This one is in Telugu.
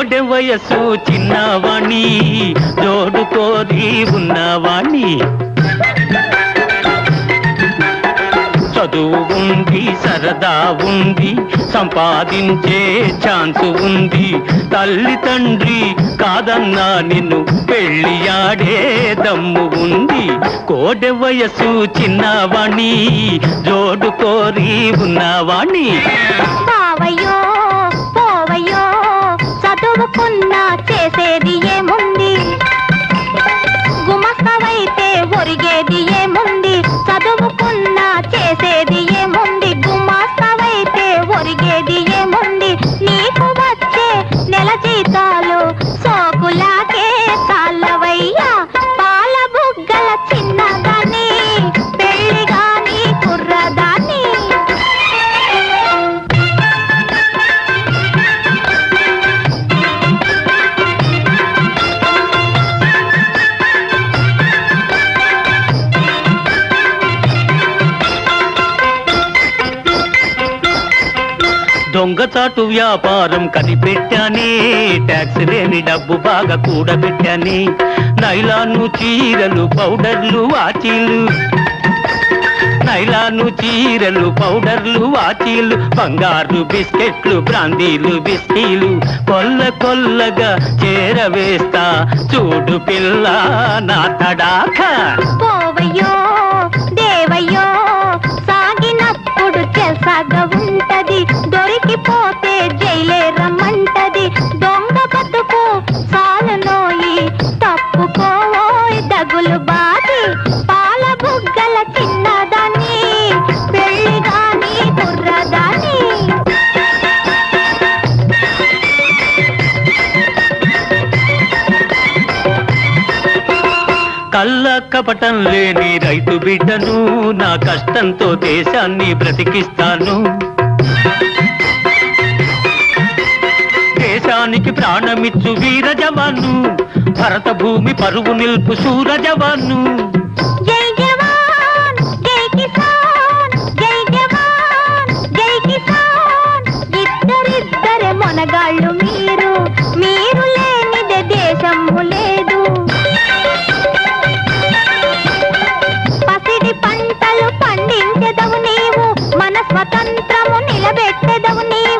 కోడె వయసు చిన్నవాణి జోడు కోరి ఉన్నవాణి చదువు ఉంది సరదా ఉంది సంపాదించే ఛాన్స్ ఉంది తల్లి తండ్రి కాదన్నా నిన్ను పెళ్ళియాడే దమ్ము ఉంది కోడె వయసు చిన్నవాణి జోడు కోరి ఉన్నవాణి బావయ్యో పోవయ్యో చదువుకున్నా చేసేది ఏముంది గుమస్తవైతే ఒరిగేది ఏముంది చదువుకున్నా చేసేది ఏముంది గుమస్తవైతే ఒరిగేది ఏముంది నీకు వచ్చే నెల జీతాలు సోకులాగే చాలవయ్యా పాల బుగ్గల చిన్నదాన్ని పెళ్లి గాని కుర్రదాన్ని దొంగచాటు వ్యాపారం కనిపెట్టానే ట్యాక్స్ లేని డబ్బు బాగా కూడబెట్టానే నైలాను చీరలు పౌడర్లు వాచీలు నైలాను చీరలు పౌడర్లు వాచీలు బంగారు బిస్కెట్లు బ్రాందీలు బిస్కీలు కొల్ల కొల్లగా చేరవేస్తా చూడు పిల్ల నా తడాకా పోవయ్యో దేవయ్యో సాగినప్పుడు చెసాగా ఉంటది దొరికిపోతే జైలే రమ్మంటది దొంగ బతుకు సాలనోయి తప్పుకోవోయ్ దగులు బాది పాల బుగ్గల చిన్నదాన్ని పెళ్లి గాని కుర్రదాన్ని కళ్ళ కపటం లేని రైతు బిడ్డను నా కష్టంతో దేశాన్ని బ్రతికిస్తాను దేశానికి ప్రాణమిచ్చు వీర జవాను భరత భూమి పరువు నిల్పు శూర జవాను జై జవాన్ జై కిసాన్ జై జవాన్ జై కిసాన్ ఇద్దరిద్దరే మొనగాళ్ళు మీరు లేనిదే దేశము లేదు పసిడి పంటలు పండించెదవు నీవు మన స్వతంత్రము నిలబెట్టెదవు నీవు